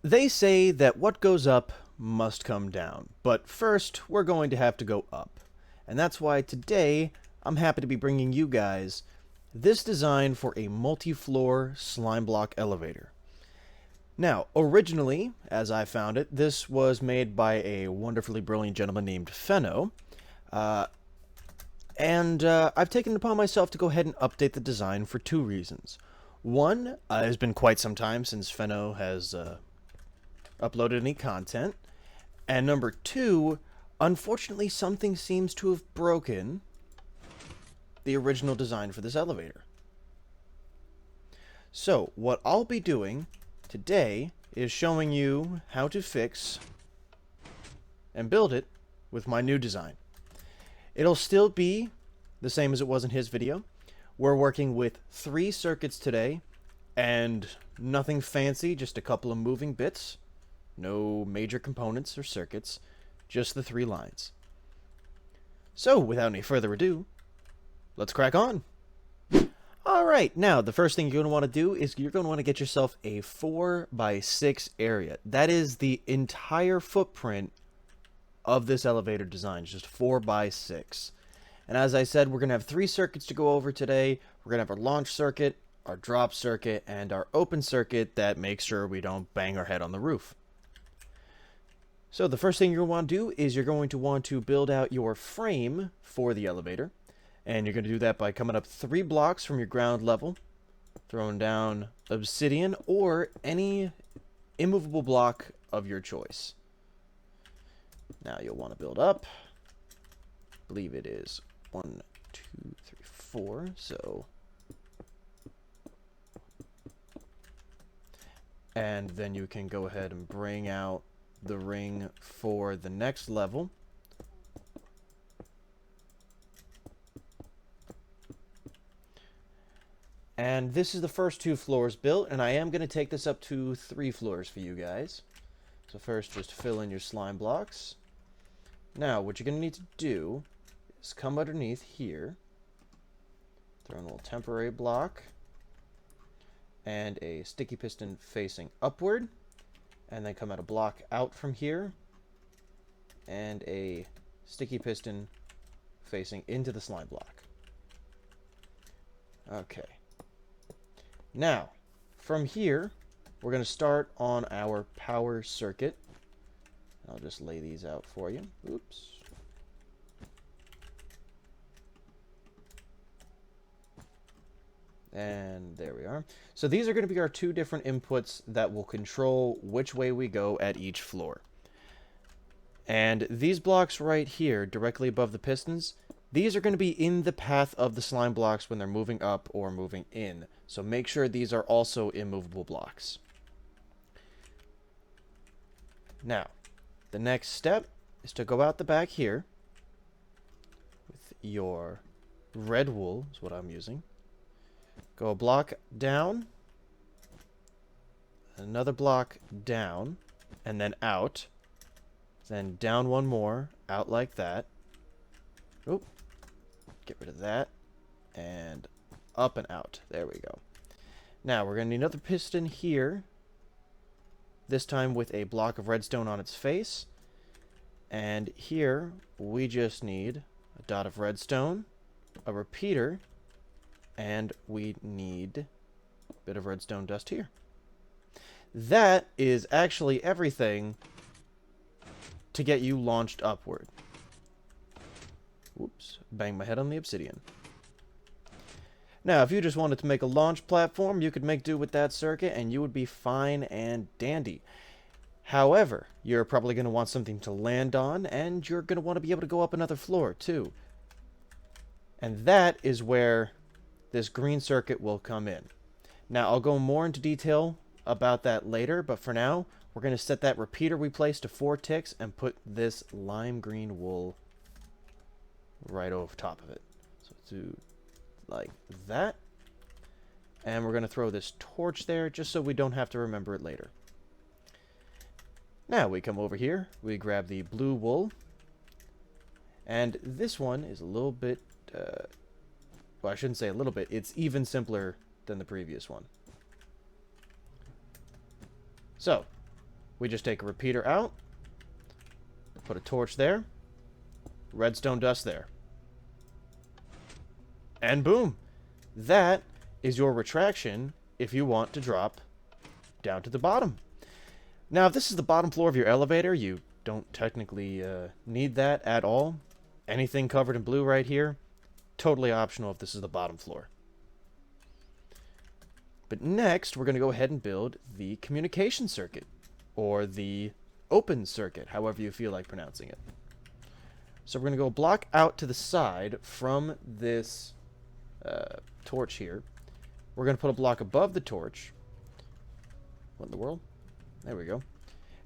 They say that what goes up must come down, but first we're going to have to go up. And that's why today I'm happy to be bringing you guys this design for a multi-floor slime block elevator. Now, originally, as I found it, this was made by a wonderfully brilliant gentleman named Fenno, uh, and I've taken it upon myself to go ahead and update the design for two reasons. One, it has been quite some time since Fenno has uploaded any content. And number two, unfortunately something seems to have broken the original design for this elevator. So what I'll be doing today is showing you how to fix and build it with my new design. It'll still be the same as it was in his video. We're working with 3 circuits today and nothing fancy, just a couple of moving bits. No major components or circuits, just the 3 lines. So, without any further ado, let's crack on. Alright, now the first thing you're going to want to do is you're going to want to get yourself a 4x6 area. That is the entire footprint of this elevator design, just 4x6. And as I said, we're going to have 3 circuits to go over today. We're going to have our launch circuit, our drop circuit, and our open circuit that makes sure we don't bang our head on the roof. So the first thing you're going to want to do is you're going to want to build out your frame for the elevator. And you're going to do that by coming up 3 blocks from your ground level, throwing down obsidian or any immovable block of your choice. Now you'll want to build up. I believe it is 1, 2, 3, 4. So, and then you can go ahead and bring out the ring for the next level. And this is the first 2 floors built, and I am going to take this up to 3 floors for you guys. So first, just fill in your slime blocks. Now, what you're going to need to do is come underneath here, throw in a little temporary block, and a sticky piston facing upward, and then come out a block out from here, and a sticky piston facing into the slime block. Okay. Now, from here, we're going to start on our power circuit. I'll just lay these out for you. Oops. And there we are. So these are going to be our 2 different inputs that will control which way we go at each floor. And these blocks right here, directly above the pistons, these are going to be in the path of the slime blocks when they're moving up or moving in. So make sure these are also immovable blocks. Now, the next step is to go out the back here with your red wool, is what I'm using. Go a block down, another block down, and then out. Then down one more, out like that. Oop. Get rid of that. And up and out. There we go. Now, we're going to need another piston here. This time with a block of redstone on its face. And here, we just need a dot of redstone, a repeater, and we need a bit of redstone dust here. That is actually everything to get you launched upward. Whoops, bang my head on the obsidian. Now, if you just wanted to make a launch platform, you could make do with that circuit and you would be fine and dandy. However, you're probably going to want something to land on, and you're going to want to be able to go up another floor, too. And that is where this green circuit will come in. Now, I'll go more into detail about that later, but for now, we're going to set that repeater we placed to 4 ticks and put this lime green wool right over top of it. So do like that. And we're going to throw this torch there just so we don't have to remember it later. Now we come over here, we grab the blue wool, and this one is a little bit, well, I shouldn't say a little bit, it's even simpler than the previous one. So, We just take a repeater out, put a torch there, redstone dust there. And boom! That is your retraction if you want to drop down to the bottom. Now, if this is the bottom floor of your elevator, you don't technically need that at all. Anything covered in blue right here, totally optional if this is the bottom floor. But next, we're going to go ahead and build the communication circuit, or the open circuit, however you feel like pronouncing it. So we're going to go a block out to the side from this torch here. We're going to put a block above the torch. What in the world? There we go.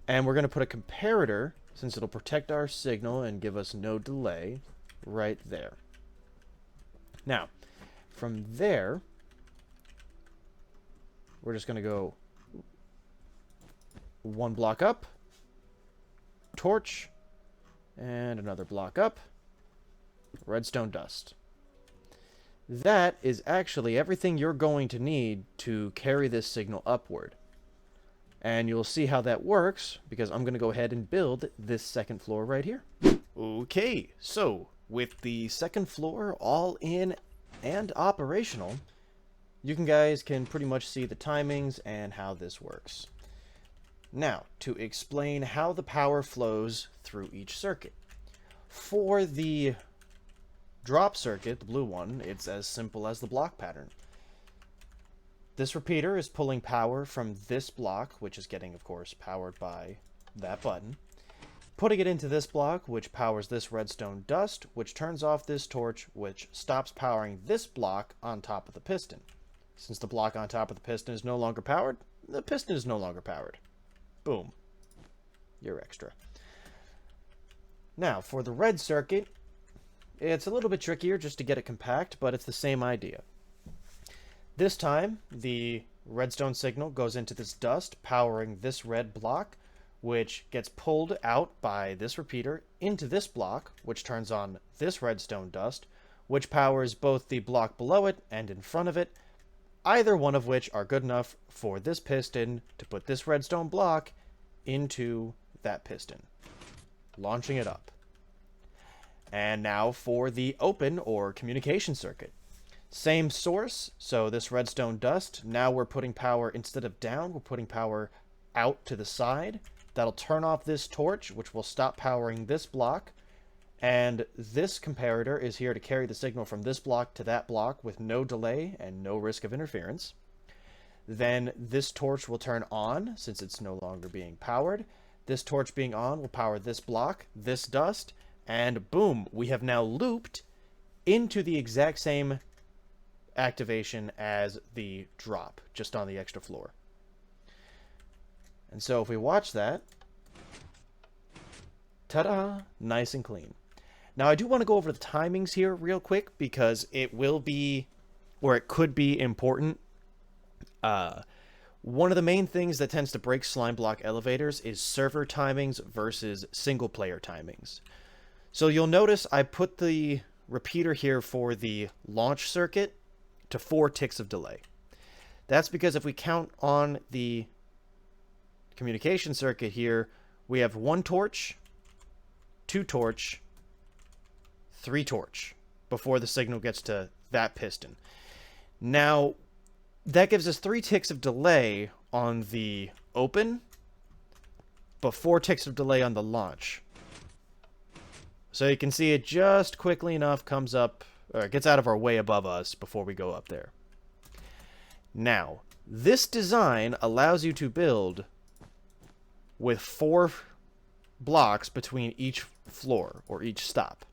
And we're going to put a comparator, since it'll protect our signal and give us no delay, right there. Now, from there, we're just going to go one block up, torch, and another block up, redstone dust. That is actually everything you're going to need to carry this signal upward. And you'll see how that works, because I'm going to go ahead and build this second floor right here. Okay, so with the second floor all in and operational, you guys can pretty much see the timings and how this works. Now, to explain how the power flows through each circuit. For the drop circuit, the blue one, it's as simple as the block pattern. This repeater is pulling power from this block, which is getting, of course, powered by that button, putting it into this block, which powers this redstone dust, which turns off this torch, which stops powering this block on top of the piston. Since the block on top of the piston is no longer powered, the piston is no longer powered. Boom. You're extra. Now, for the red circuit, it's a little bit trickier just to get it compact, but it's the same idea. This time, the redstone signal goes into this dust, powering this red block, which gets pulled out by this repeater into this block, which turns on this redstone dust, which powers both the block below it and in front of it, either one of which are good enough for this piston to put this redstone block into that piston, launching it up. And now for the open or communication circuit. Same source, so this redstone dust, now we're putting power, instead of down, we're putting power out to the side. That'll turn off this torch, which will stop powering this block. And this comparator is here to carry the signal from this block to that block with no delay and no risk of interference. Then this torch will turn on, since it's no longer being powered. This torch being on will power this block, this dust, and boom, we have now looped into the exact same activation as the drop, just on the extra floor. And so if we watch that, ta-da, nice and clean. Now I do want to go over the timings here real quick, because it will be, or it could be important. One of the main things that tends to break Slimeblock elevators is server timings versus single player timings. So you'll notice I put the repeater here for the launch circuit to 4 ticks of delay. That's because if we count on the communication circuit here, we have 1 torch, 2 torch, 3 torch before the signal gets to that piston. Now, that gives us 3 ticks of delay on the open, but 4 ticks of delay on the launch. So you can see it just quickly enough comes up, or gets out of our way above us before we go up there. Now, this design allows you to build with 4 blocks between each floor, or each stop.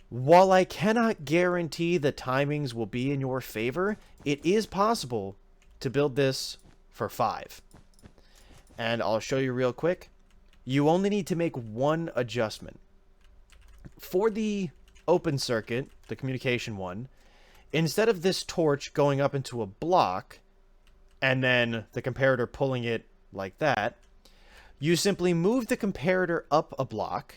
While I cannot guarantee the timings will be in your favor, it is possible to build this for 5. And I'll show you real quick. You only need to make 1 adjustment. For the open circuit, the communication one, instead of this torch going up into a block, and then the comparator pulling it like that, you simply move the comparator up a block,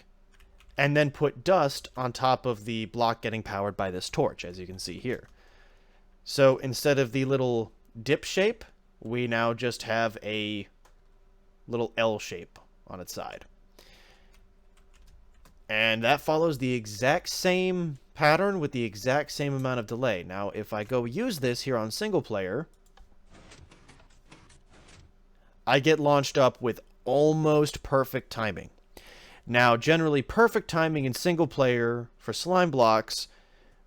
and then put dust on top of the block getting powered by this torch, as you can see here. So instead of the little dip shape, we now just have a little L shape on its side. And that follows the exact same pattern with the exact same amount of delay. Now, if I go use this here on single player, I get launched up with almost perfect timing. Now, generally, perfect timing in single player for slime blocks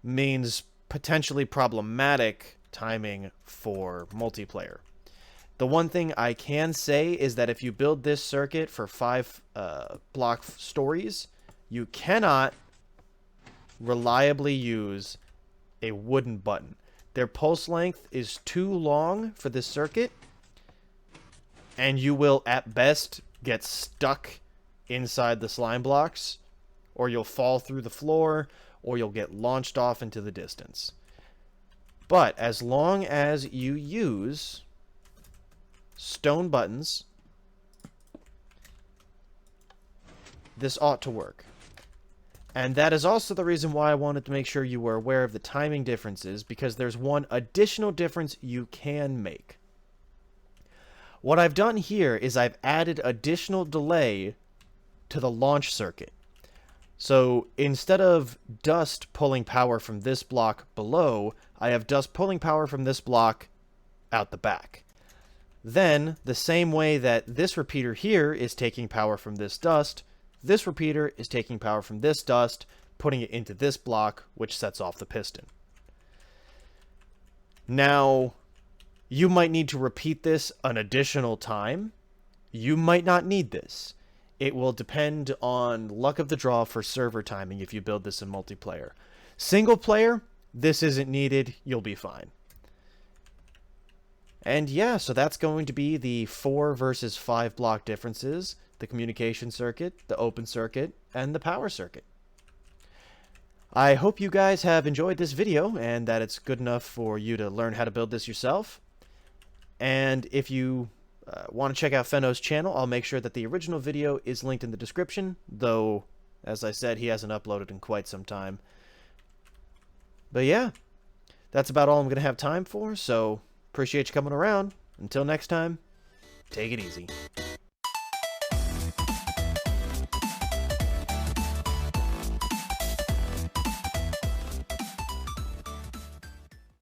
means potentially problematic timing for multiplayer. The one thing I can say is that if you build this circuit for 5 block stories, you cannot reliably use a wooden button. Their pulse length is too long for this circuit, and you will at best get stuck inside the slime blocks, or you'll fall through the floor, or you'll get launched off into the distance. But as long as you use stone buttons, this ought to work. And that is also the reason why I wanted to make sure you were aware of the timing differences, because there's one additional difference you can make. What I've done here is I've added additional delay to the launch circuit. So instead of dust pulling power from this block below, I have dust pulling power from this block out the back. Then, the same way that this repeater here is taking power from this dust, this repeater is taking power from this dust, putting it into this block, which sets off the piston. Now, you might need to repeat this an additional time. You might not need this. It will depend on luck of the draw for server timing if you build this in multiplayer. Single player, this isn't needed. You'll be fine. And yeah, so that's going to be the 4 versus 5 block differences, the communication circuit, the open circuit, and the power circuit. I hope you guys have enjoyed this video and that it's good enough for you to learn how to build this yourself. And if you want to check out Fenno's channel, I'll make sure that the original video is linked in the description, though, as I said, he hasn't uploaded in quite some time. But yeah, that's about all I'm going to have time for, so appreciate you coming around. Until next time, take it easy.